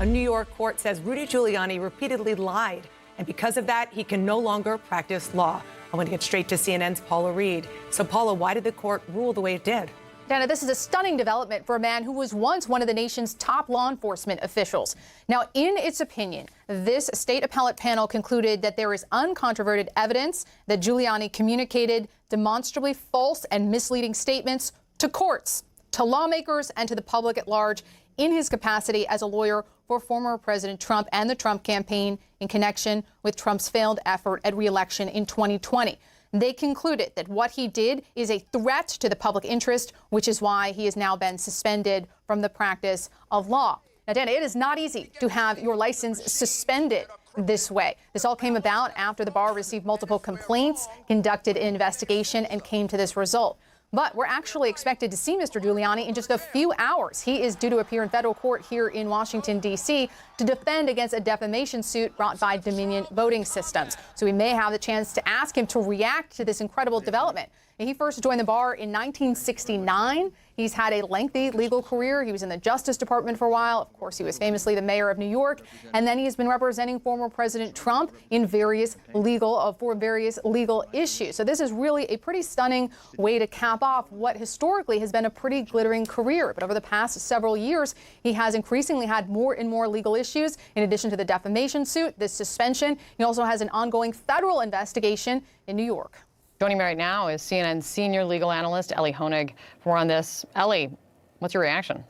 A New York court says Rudy Giuliani repeatedly lied, and because of that, he can no longer practice law. I want to get straight to CNN's Paula Reed. So, Paula, why did the court rule the way it did? Dana, this is a stunning development for a man who was once one of the nation's top law enforcement officials. Now, in its opinion, this state appellate panel concluded that there is uncontroverted evidence that Giuliani communicated demonstrably false and misleading statements to courts, to lawmakers, and to the public at large in his capacity as a lawyer for former President Trump and the Trump campaign in connection with Trump's failed effort at re-election in 2020. They concluded that what he did is a threat to the public interest, which is why he has now been suspended from the practice of law. Now, Dana, it is not easy to have your license suspended this way. This all came about after the bar received multiple complaints, conducted an investigation, and came to this result. But we're actually expected to see Mr. Giuliani in just a few hours. He is due to appear in federal court here in Washington, D.C. to defend against a defamation suit brought by Dominion Voting Systems. So we may have the chance to ask him to react to this incredible development. He first joined the bar in 1969. He's had a lengthy legal career. He was in the Justice Department for a while. Of course, he was famously the mayor of New York. And then he has been representing former President Trump in various legal issues. So this is really a pretty stunning way to cap off what historically has been a pretty glittering career. But over the past several years, he has increasingly had more and more legal issues. In addition to the defamation suit, this suspension, he also has an ongoing federal investigation in New York. Joining me right now is CNN senior legal analyst Ellie Honig. For more on this, Ellie, what's your reaction?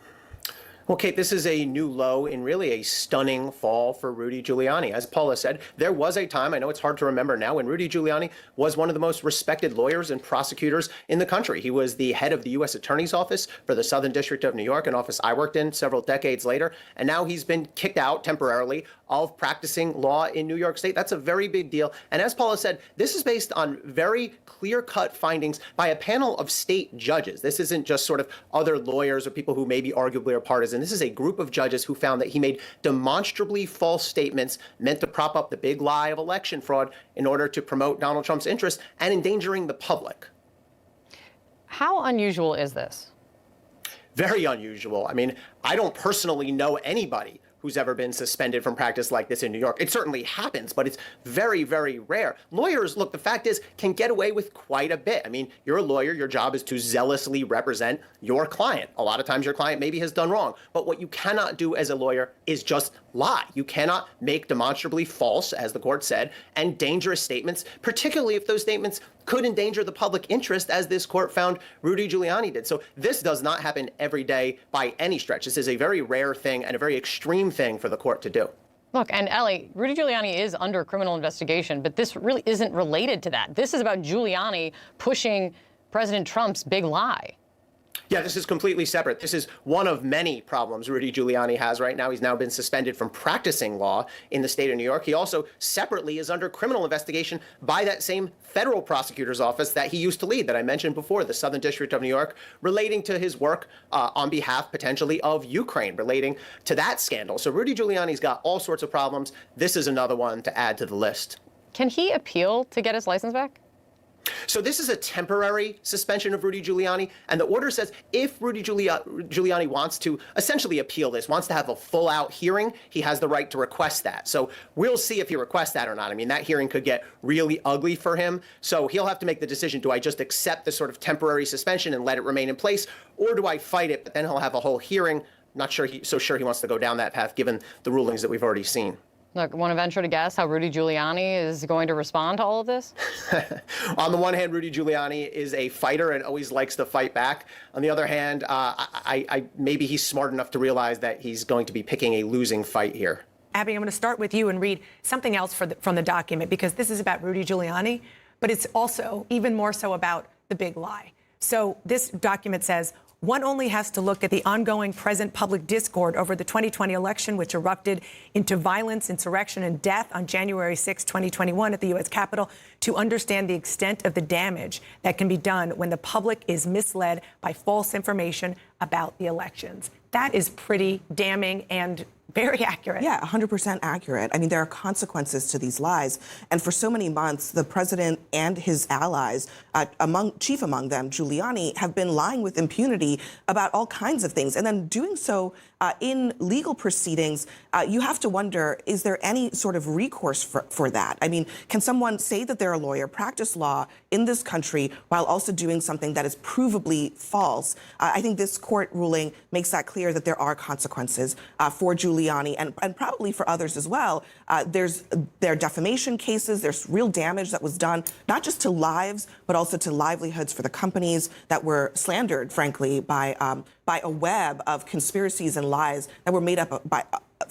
Well, Kate, this is a new low in really a stunning fall for Rudy Giuliani. As Paula said, there was a time, I know it's hard to remember now, when Rudy Giuliani was one of the most respected lawyers and prosecutors in the country. He was the head of the U.S. Attorney's Office for the Southern District of New York, an office I worked in several decades later. And now he's been kicked out temporarily of practicing law in New York State. That's a very big deal. And as Paula said, this is based on very clear-cut findings by a panel of state judges. This isn't just sort of other lawyers or people who maybe arguably are partisan. This is a group of judges who found that he made demonstrably false statements meant to prop up the big lie of election fraud in order to promote Donald Trump's interests and endangering the public. How unusual is this? Very unusual. I mean, I don't personally know anybody who's ever been suspended from practice like this in New York. It certainly happens, but it's very, very rare. Lawyers, look, the fact is, can get away with quite a bit. I mean, you're a lawyer. Your job is to zealously represent your client. A lot of times your client maybe has done wrong. But what you cannot do as a lawyer is just lie. You cannot make demonstrably false, as the court said, and dangerous statements, particularly if those statements could endanger the public interest, as this court found Rudy Giuliani did. So this does not happen every day by any stretch. This is a very rare thing and a very extreme thing for the court to do. Look, and Ellie, Rudy Giuliani is under criminal investigation, but this really isn't related to that. This is about Giuliani pushing President Trump's big lie. Yeah, this is completely separate. This is one of many problems Rudy Giuliani has right now. He's now been suspended from practicing law in the state of New York. He also separately is under criminal investigation by that same federal prosecutor's office that he used to lead, that I mentioned before, the Southern District of New York, relating to his work on behalf potentially of Ukraine, relating to that scandal. So Rudy Giuliani's got all sorts of problems. This is another one to add to the list. Can he appeal to get his license back? So this is a temporary suspension of Rudy Giuliani, and the order says if Rudy Giuliani wants to essentially appeal this, wants to have a full-out hearing, he has the right to request that. So we'll see if he requests that or not. I mean, that hearing could get really ugly for him. So he'll have to make the decision, do I just accept this sort of temporary suspension and let it remain in place, or do I fight it? But then he'll have a whole hearing. Not sure so sure he wants to go down that path, given the rulings that we've already seen. Look, want to venture to guess how Rudy Giuliani is going to respond to all of this? On the one hand, Rudy Giuliani is a fighter and always likes to fight back. On the other hand, maybe he's smart enough to realize that he's going to be picking a losing fight here. Abby, I'm going to start with you and read something else from the document, because this is about Rudy Giuliani, but it's also even more so about the big lie. So this document says, one only has to look at the ongoing present public discord over the 2020 election, which erupted into violence, insurrection, and death on January 6, 2021 at the U.S. Capitol, to understand the extent of the damage that can be done when the public is misled by false information about the elections. That is pretty damning and Very accurate. Yeah, 100% accurate. I mean, there are consequences to these lies. And for so many months, the president and his allies, chief among them, Giuliani, have been lying with impunity about all kinds of things. And then doing so in legal proceedings, you have to wonder, is there any sort of recourse for that? I mean, can someone say that they're a lawyer, practice law in this country while also doing something that is provably false? I think this court ruling makes that clear that there are consequences for Giuliani and probably for others as well. There are defamation cases. There's real damage that was done, not just to lives, but also to livelihoods for the companies that were slandered, frankly, by a web of conspiracies and lies that were made up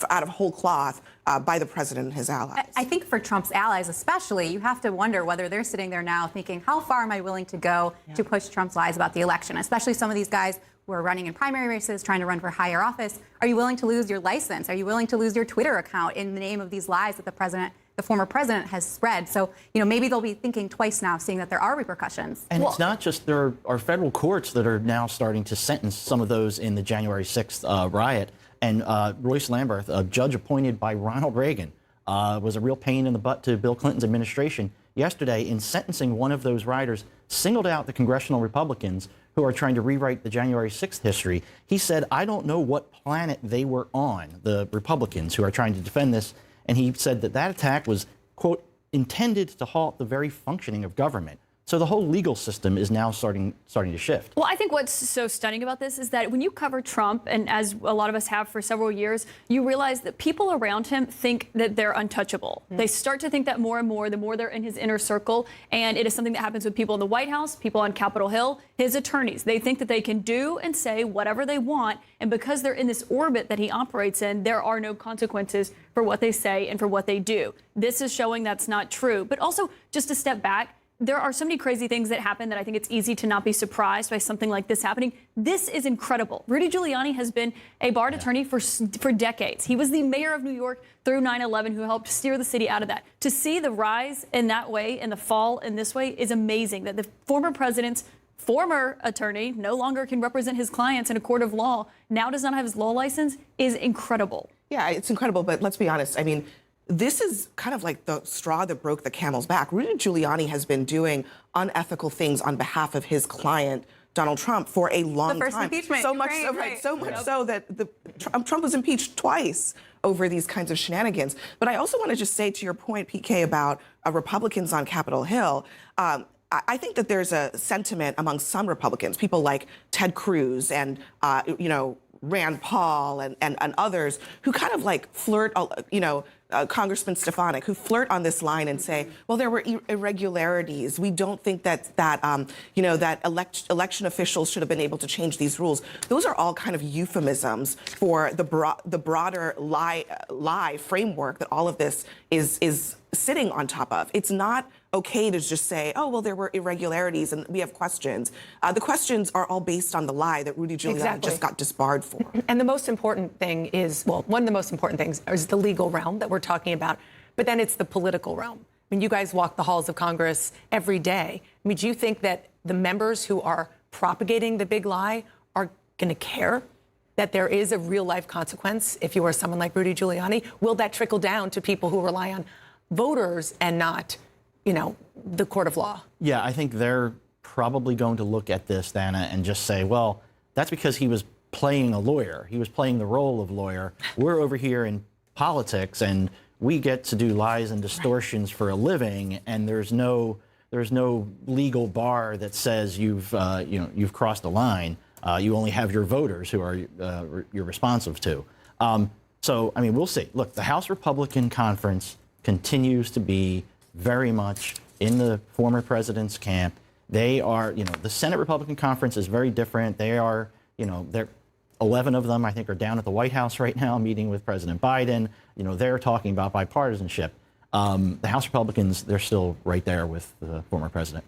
out of whole cloth by the president and his allies. I think for Trump's allies especially, you have to wonder whether they're sitting there now thinking, how far am I willing to go to push Trump's lies about the election, especially some of these guys who are running in primary races, trying to run for higher office. Are you willing to lose your license? Are you willing to lose your Twitter account in the name of these lies that the former president has spread? So, maybe they'll be thinking twice now, seeing that there are repercussions. And it's not just, there are federal courts that are now starting to sentence some of those in the January 6th riot. And Royce Lamberth, a judge appointed by Ronald Reagan, was a real pain in the butt to Bill Clinton's administration. Yesterday, in sentencing one of those rioters, singled out the congressional Republicans who are trying to rewrite the January 6th history. He said, I don't know what planet they were on, the Republicans who are trying to defend this. And he said that attack was, quote, intended to halt the very functioning of government. So the whole legal system is now starting to shift. Well, I think what's so stunning about this is that when you cover Trump, and as a lot of us have for several years, you realize that people around him think that they're untouchable. They start to think that more and more, the more they're in his inner circle. And it is something that happens with people in the White House, people on Capitol Hill, his attorneys. They think that they can do and say whatever they want. And because they're in this orbit that he operates in, there are no consequences for what they say and for what they do. This is showing that's not true. But also, just to step back, there are so many crazy things that happen that I think it's easy to not be surprised by something like this happening. This is incredible. Rudy Giuliani has been a barred attorney for decades. He was the mayor of New York through 9/11 who helped steer the city out of that. To see the rise in that way and the fall in this way is amazing. That the former president's former attorney no longer can represent his clients in a court of law, now does not have his law license, is incredible. Yeah, it's incredible, but let's be honest. I mean, this is kind of like the straw that broke the camel's back. Rudy Giuliani has been doing unethical things on behalf of his client, Donald Trump, for a long time. The first impeachment. So much so that Trump was impeached twice over these kinds of shenanigans. But I also want to just say, to your point, PK, about Republicans on Capitol Hill, I think that there's a sentiment among some Republicans, people like Ted Cruz and, Rand Paul and others, who kind of like flirt, Congressman Stefanik, who flirt on this line and say, well, there were irregularities. We don't think that election officials should have been able to change these rules. Those are all kind of euphemisms for the broader lie framework that all of this is sitting on top of. It's not okay to just say, oh, well, there were irregularities and we have questions. The questions are all based on the lie that Rudy Giuliani just got disbarred for. And the most important thing is, well, one of the most important things is the legal realm that we're talking about, but then it's the political realm. I mean, you guys walk the halls of Congress every day. I mean, do you think that the members who are propagating the big lie are going to care that there is a real life consequence if you are someone like Rudy Giuliani? Will that trickle down to people who rely on voters and not, the court of law? Yeah, I think they're probably going to look at this, Dana, and just say, well, that's because he was playing a lawyer. He was playing the role of lawyer. We're over here in politics, and we get to do lies and distortions for a living, and there's no legal bar that says you've crossed the line. You only have your voters who are you're responsive to. So, I mean, we'll see. Look, the House Republican Conference continues to be very much in the former president's camp. They are, the Senate Republican Conference is very different. They are, they're 11 of them, I think, are down at the White House right now meeting with President Biden. They're talking about bipartisanship. The House Republicans, they're still right there with the former president.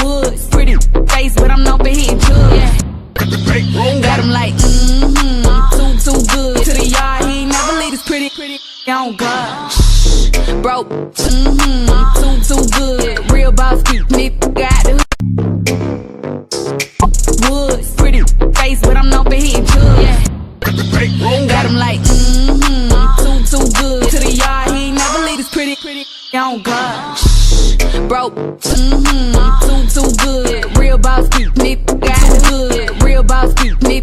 Woods, pretty face, but I'm known for hitting drugs. Got him like, too good. To the yard, he ain't never leave us pretty. On God, broke, too good. Real boss, nigga got the Woods, pretty face, but I'm known for hitting drugs. on God. Broke, too good. Real boss keep me got good. Real boss keep me